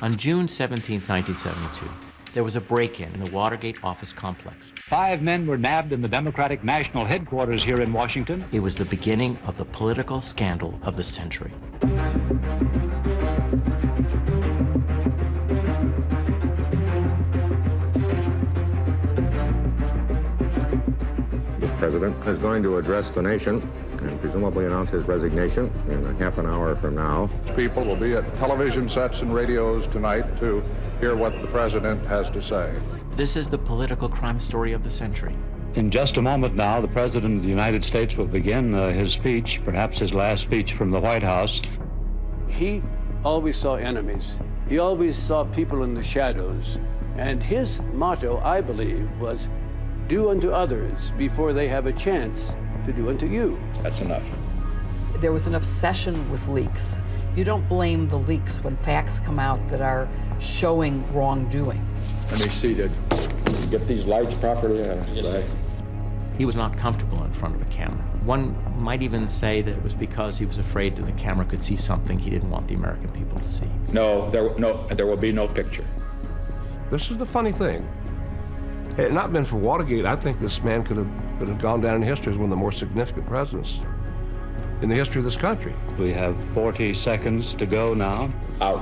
On June 17, 1972, there was a break-in the Watergate office complex. 5 men were nabbed in the Democratic National Headquarters here in Washington. It was the beginning of the political scandal of the century. The president is going to address the nation and presumably announce his resignation in a half an hour from now. People will be at television sets and radios tonight to hear what the president has to say. This is the political crime story of the century. In just a moment now, the President of the United States will begin his speech, perhaps his last speech from the White House. He always saw enemies. He always saw people in the shadows. And his motto, I believe, was, do unto others before they have a chance to do unto you. That's enough. There was an obsession with leaks. You don't blame the leaks when facts come out that are showing wrongdoing. Let me see that you get these lights properly. He was not comfortable in front of a camera. One might even say that it was because he was afraid that the camera could see something he didn't want the American people to see. No, there will be no picture. This is the funny thing. Had it not been for Watergate, I think this man could have gone down in history as one of the more significant presidents in the history of this country. We have 40 seconds to go now. Out.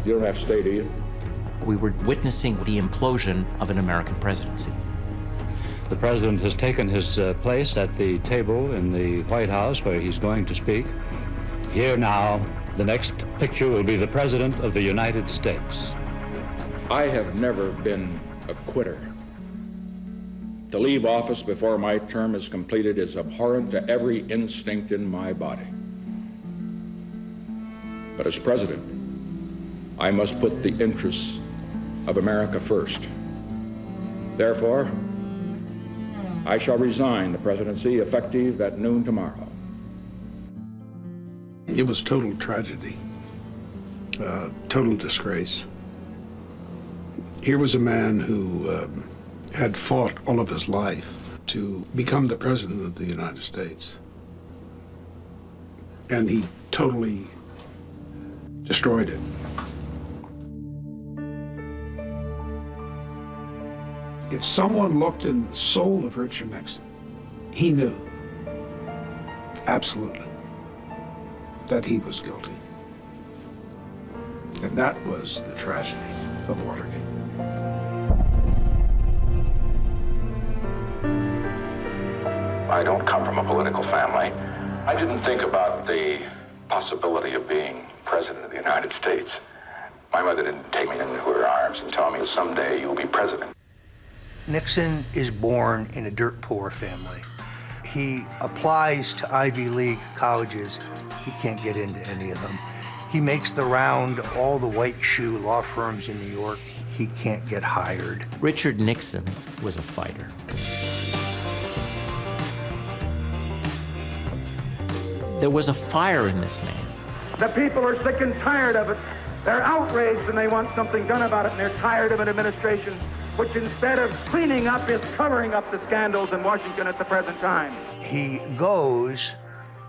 You don't have to stay, do you? We were witnessing the implosion of an American presidency. The president has taken his place at the table in the White House where he's going to speak. Here now, the next picture will be the President of the United States. I have never been a quitter. To leave office before my term is completed is abhorrent to every instinct in my body. But as president, I must put the interests of America first. Therefore, I shall resign the presidency effective at noon tomorrow. It was total tragedy, total disgrace. Here was a man who had fought all of his life to become the president of the United States. And he totally destroyed it. If someone looked in the soul of Richard Nixon, he knew, absolutely, that he was guilty. And that was the tragedy of Watergate. I don't come from a political family. I didn't think about the possibility of being president of the United States. My mother didn't take me into her arms and tell me someday you'll be president. Nixon is born in a dirt poor family. He applies to Ivy League colleges. He can't get into any of them. He makes the round all the white shoe law firms in New York. He can't get hired. Richard Nixon was a fighter. There was a fire in this man. The people are sick and tired of it. They're outraged and they want something done about it, and they're tired of an administration which, instead of cleaning up, is covering up the scandals in Washington at the present time. He goes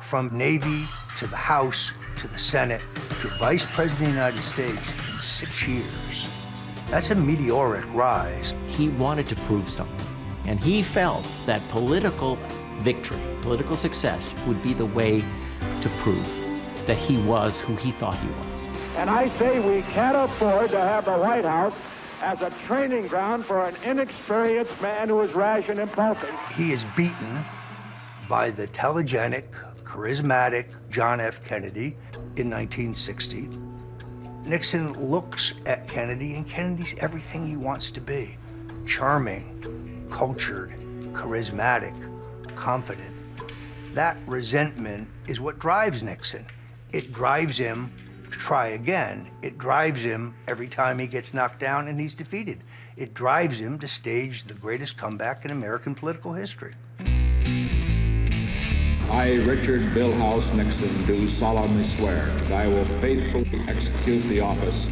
from Navy to the House to the Senate to Vice President of the United States in 6 years. That's a meteoric rise. He wanted to prove something, and he felt that political victory, political success, would be the way to prove that he was who he thought he was. And I say we can't afford to have the White House as a training ground for an inexperienced man who is rash and impulsive. He is beaten by the telegenic, charismatic John F. Kennedy in 1960. Nixon looks at Kennedy, and Kennedy's everything he wants to be. Charming, cultured, charismatic, confident. That resentment is what drives Nixon. It drives him to try again. It drives him every time he gets knocked down and he's defeated. It drives him to stage the greatest comeback in American political history. I, Richard Billhouse Nixon, do solemnly swear that I will faithfully execute the office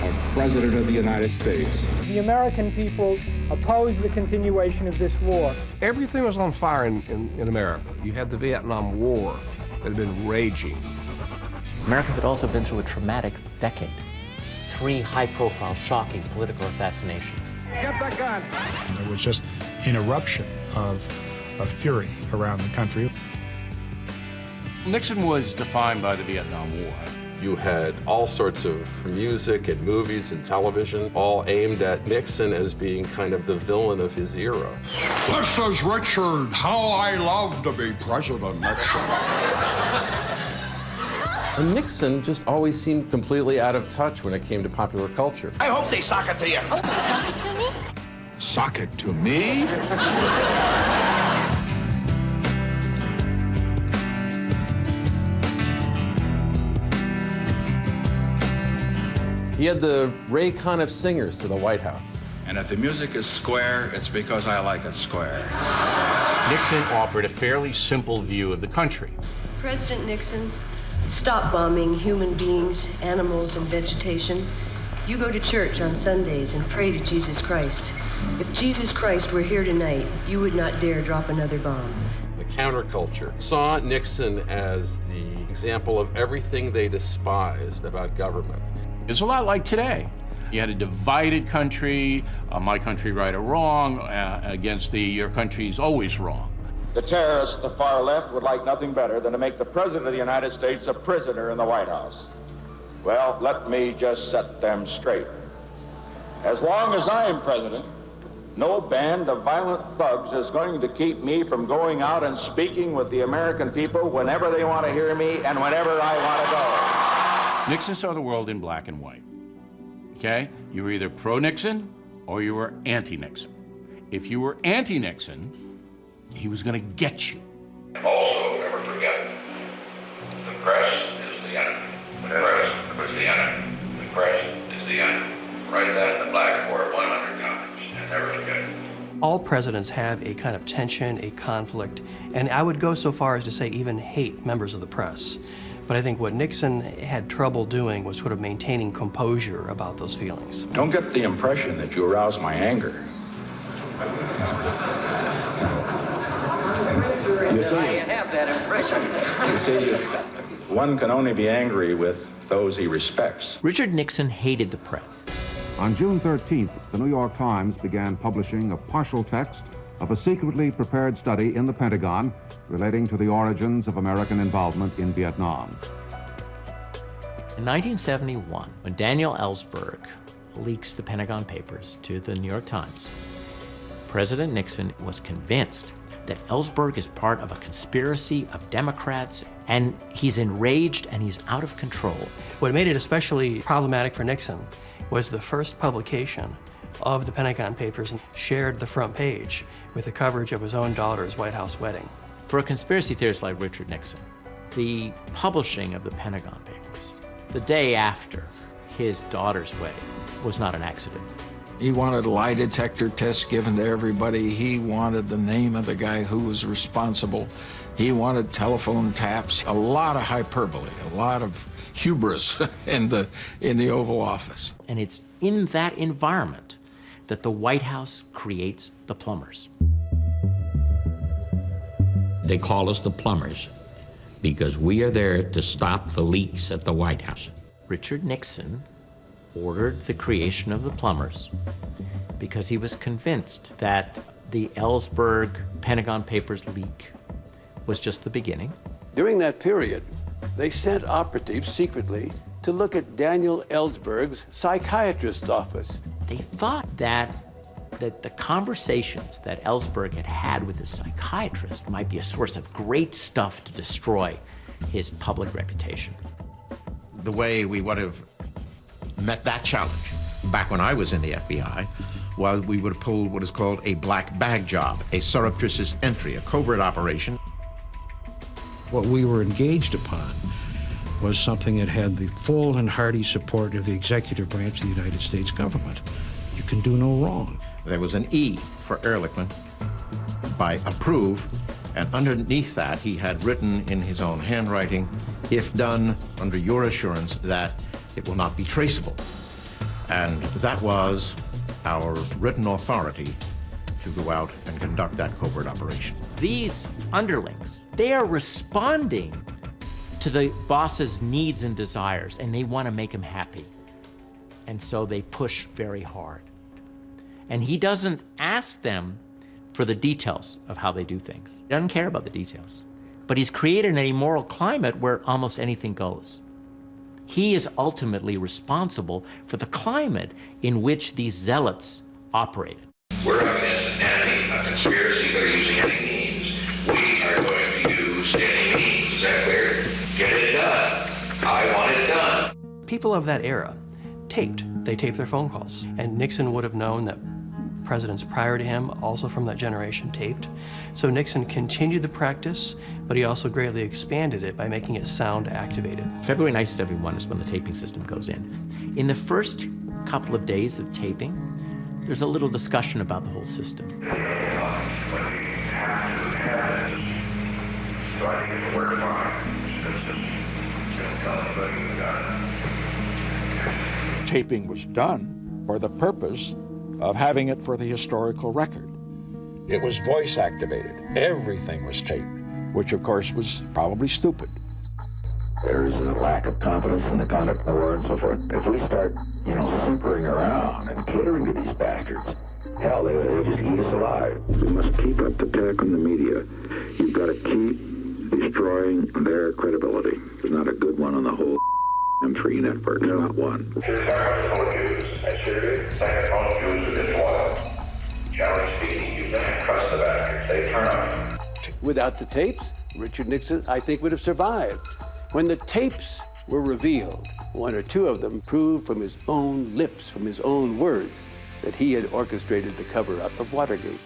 of President of the United States. The American people oppose the continuation of this war. Everything was on fire in America. You had the Vietnam War that had been raging. Americans had also been through a traumatic decade. 3 high-profile, shocking political assassinations. Get the gun! There was just an eruption of fury around the country. Nixon was defined by the Vietnam War. You had all sorts of music and movies and television all aimed at Nixon as being kind of the villain of his era. This is Richard. How I love to be President Nixon. And Nixon just always seemed completely out of touch when it came to popular culture. I hope they sock it to you. Oh, sock it to me? Sock it to me? He had the Ray Conniff of singers to the White House. And if the music is square, it's because I like it square. Nixon offered a fairly simple view of the country. President Nixon, stop bombing human beings, animals, and vegetation. You go to church on Sundays and pray to Jesus Christ. If Jesus Christ were here tonight, you would not dare drop another bomb. The counterculture saw Nixon as the example of everything they despised about government. It's a lot like today. You had a divided country, my country right or wrong, against your country's always wrong. The terrorists, the far left, would like nothing better than to make the President of the United States a prisoner in the White House. Well, let me just set them straight. As long as I am president, no band of violent thugs is going to keep me from going out and speaking with the American people whenever they want to hear me and whenever I want to go. Nixon saw the world in black and white, okay? You were either pro-Nixon or you were anti-Nixon. If you were anti-Nixon, he was gonna get you. Also, never forget, the press is the enemy. The press is the enemy. The press is the enemy. Write that in the blackboard 100 times and never forget it. All presidents have a kind of tension, a conflict, and I would go so far as to say even hate members of the press. But I think what Nixon had trouble doing was sort of maintaining composure about those feelings. Don't get the impression that you arouse my anger. You see, I have that impression. You see, one can only be angry with those he respects. Richard Nixon hated the press. On June 13th, the New York Times began publishing a partial text of a secretly prepared study in the Pentagon relating to the origins of American involvement in Vietnam. In 1971, when Daniel Ellsberg leaks the Pentagon Papers to the New York Times, President Nixon was convinced that Ellsberg is part of a conspiracy of Democrats, and he's enraged and he's out of control. What made it especially problematic for Nixon was the first publication of the Pentagon Papers shared the front page with the coverage of his own daughter's White House wedding. For a conspiracy theorist like Richard Nixon, the publishing of the Pentagon Papers the day after his daughter's wedding was not an accident. He wanted lie detector tests given to everybody. He wanted the name of the guy who was responsible. He wanted telephone taps, a lot of hyperbole, a lot of hubris in the Oval Office. And it's in that environment that the White House creates the plumbers. They call us the plumbers because we are there to stop the leaks at the White House. Richard Nixon ordered the creation of the plumbers because he was convinced that the Ellsberg Pentagon Papers leak was just the beginning. During that period, they sent operatives secretly to look at Daniel Ellsberg's psychiatrist's office. They thought that the conversations that Ellsberg had had with his psychiatrist might be a source of great stuff to destroy his public reputation. The way we would have met that challenge back when I was in the FBI was we would have pulled what is called a black bag job, a surreptitious entry, a covert operation. What we were engaged upon was something that had the full and hearty support of the executive branch of the United States government. You can do no wrong. There was an E for Ehrlichman by approve, and underneath that he had written in his own handwriting, if done under your assurance that it will not be traceable. And that was our written authority to go out and conduct that covert operation. These underlings, they are responding to the boss's needs and desires, and they want to make him happy. And so they push very hard. And he doesn't ask them for the details of how they do things. He doesn't care about the details. But he's created a moral climate where almost anything goes. He is ultimately responsible for the climate in which these zealots operated. We're up against an enemy, a conspiracy. They're using any means. We are going to use any means. Is that clear? Get it done. I want it done. People of that era taped. They taped their phone calls. And Nixon would have known that presidents prior to him, also from that generation, taped. So Nixon continued the practice, but he also greatly expanded it by making it sound activated. February 1971 is when the taping system goes in. In the first couple of days of taping, there's a little discussion about the whole system. Taping was done for the purpose of having it for the historical record. It was voice activated. Everything was taped, which of course was probably stupid. There's a lack of confidence in the conduct of the war and so forth. If we start, simpering around and catering to these bastards, hell, they'll just eat us alive. We must keep up the attack on the media. You've got to keep destroying their credibility. There's not a good one on the whole free network, not one. Without the tapes, Richard Nixon, I think, would have survived. When the tapes were revealed, one or two of them proved from his own lips, from his own words, that he had orchestrated the cover-up of Watergate.